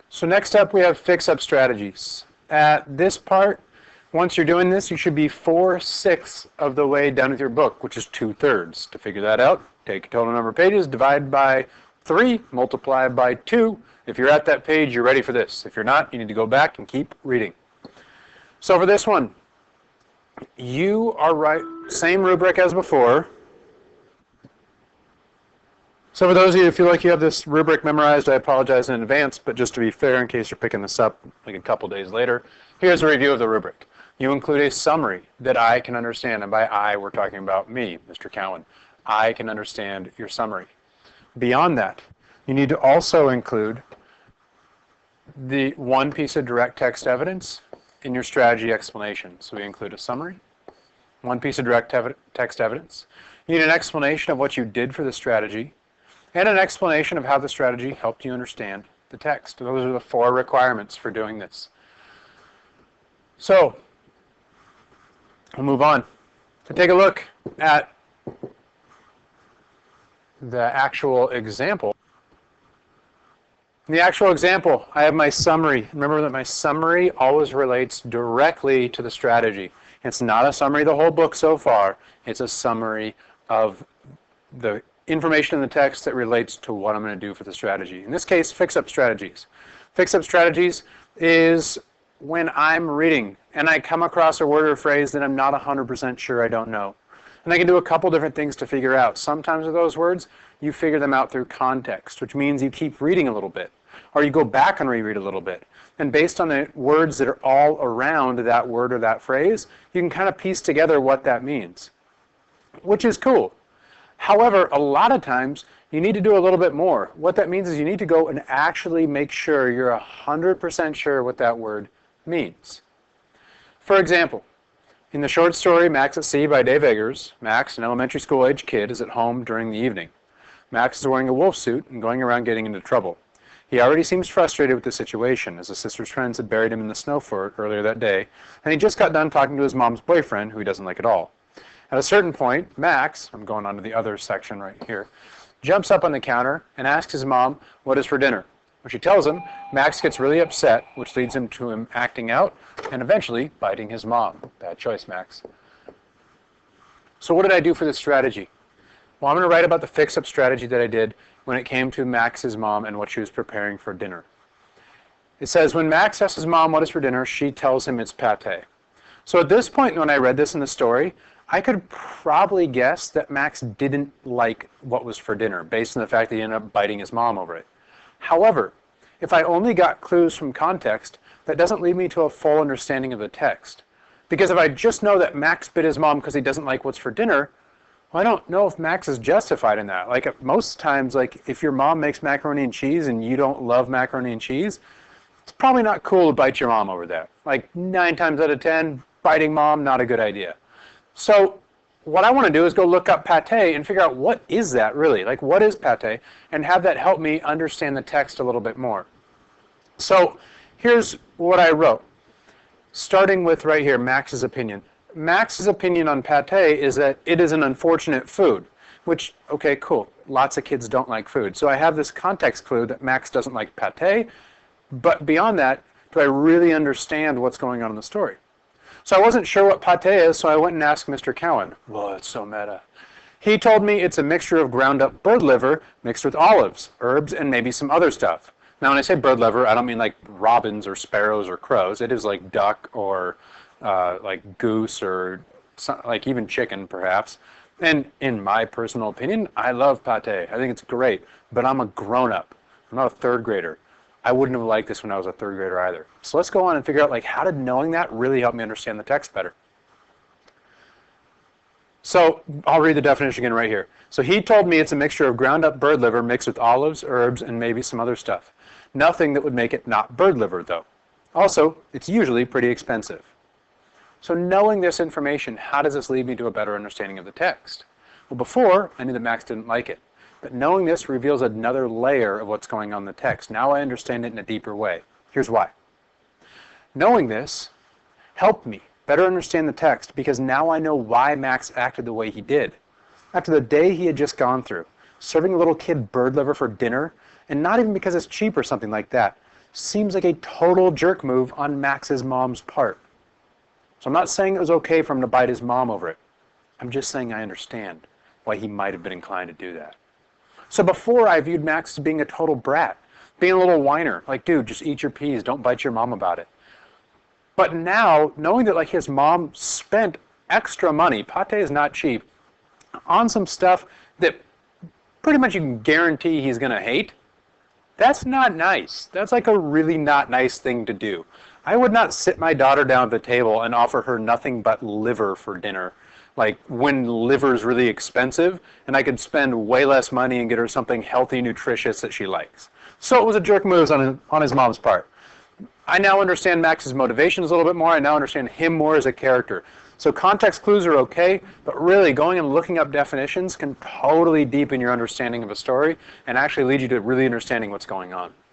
So next up we have fix-up strategies. At this part, once you're doing this, you should be 4/6 of the way done with your book, which is 2/3. To figure that out, take a total number of pages, divide by 3, multiply by 2. If you're at that page, you're ready for this. If you're not, you need to go back and keep reading. So for this one, you are right, same rubric as before. So for those of you who feel like you have this rubric memorized, I apologize in advance, but just to be fair, in case you're picking this up like a couple days later, here's a review of the rubric. You include a summary that I can understand, and by I, we're talking about me, Mr. Cowan. I can understand your summary. Beyond that, you need to also include the one piece of direct text evidence in your strategy explanation. So we include a summary, one piece of direct text evidence. You need an explanation of what you did for the strategy, and an explanation of how the strategy helped you understand the text. Those are the 4 requirements for doing this. So we'll move on to take a look at the actual example. In the actual example, I have my summary. Remember that my summary always relates directly to the strategy. It's not a summary of the whole book so far. It's a summary of the information in the text that relates to what I'm going to do for the strategy. In this case, fix-up strategies. Fix-up strategies is when I'm reading and I come across a word or phrase that I'm not 100% sure I don't know. And I can do a couple different things to figure out. Sometimes with those words, you figure them out through context, which means you keep reading a little bit, or you go back and reread a little bit. And based on the words that are all around that word or that phrase, you can kind of piece together what that means, which is cool. However, a lot of times, you need to do a little bit more. What that means is you need to go and actually make sure you're 100% sure what that word means. For example, in the short story Max at Sea by Dave Eggers, Max, an elementary school age kid, is at home during the evening. Max is wearing a wolf suit and going around getting into trouble. He already seems frustrated with the situation, as his sister's friends had buried him in the snow fort earlier that day, and he just got done talking to his mom's boyfriend, who he doesn't like at all. At a certain point, Max, I'm going on to the other section right here, jumps up on the counter and asks his mom what is for dinner. When she tells him, Max gets really upset, which leads him to him acting out and eventually biting his mom. Bad choice, Max. So what did I do for this strategy? Well, I'm going to write about the fix-up strategy that I did when it came to Max's mom and what she was preparing for dinner. It says, when Max asks his mom what is for dinner, she tells him it's pate. So at this point when I read this in the story, I could probably guess that Max didn't like what was for dinner, based on the fact that he ended up biting his mom over it. However, if I only got clues from context, that doesn't lead me to a full understanding of the text. Because if I just know that Max bit his mom because he doesn't like what's for dinner, well, I don't know if Max is justified in that. Like most times, like if your mom makes macaroni and cheese and you don't love macaroni and cheese, it's probably not cool to bite your mom over that. Like 9 times out of 10, biting mom, not a good idea. So what I want to do is go look up pate and figure out what is that really? Like what is pate? And have that help me understand the text a little bit more. So here's what I wrote. Starting with right here, Max's opinion. Max's opinion on pate is that it is an unfortunate food, which, okay, cool. Lots of kids don't like food. So I have this context clue that Max doesn't like pate, but beyond that, do I really understand what's going on in the story? So I wasn't sure what pate is, so I went and asked Mr. Cowan. Whoa, it's so meta. He told me it's a mixture of ground up bird liver mixed with olives, herbs, and maybe some other stuff. Now, when I say bird liver, I don't mean like robins or sparrows or crows. It is like duck or like goose or like even chicken, perhaps. And in my personal opinion, I love pate. I think it's great, but I'm a grown-up. I'm not a third grader. I wouldn't have liked this when I was a third grader either. So let's go on and figure out, like, how did knowing that really help me understand the text better? So I'll read the definition again right here. So he told me it's a mixture of ground up bird liver mixed with olives, herbs, and maybe some other stuff. Nothing that would make it not bird liver, though. Also, it's usually pretty expensive. So knowing this information, how does this lead me to a better understanding of the text? Well, before, I knew that Max didn't like it. But knowing this reveals another layer of what's going on in the text. Now I understand it in a deeper way. Here's why. Knowing this helped me better understand the text because now I know why Max acted the way he did. After the day he had just gone through, serving a little kid bird liver for dinner, and not even because it's cheap or something like that, seems like a total jerk move on Max's mom's part. So I'm not saying it was okay for him to bite his mom over it. I'm just saying I understand why he might have been inclined to do that. So before, I viewed Max as being a total brat, being a little whiner, like, dude, just eat your peas, don't bite your mom about it. But now, knowing that like his mom spent extra money, pate is not cheap, on some stuff that pretty much you can guarantee he's going to hate, that's not nice. That's like a really not nice thing to do. I would not sit my daughter down at the table and offer her nothing but liver for dinner. Like when liver is really expensive and I could spend way less money and get her something healthy, nutritious that she likes. So it was a jerk move on his mom's part. I now understand Max's motivations a little bit more. I now understand him more as a character. So context clues are okay, but really going and looking up definitions can totally deepen your understanding of a story and actually lead you to really understanding what's going on.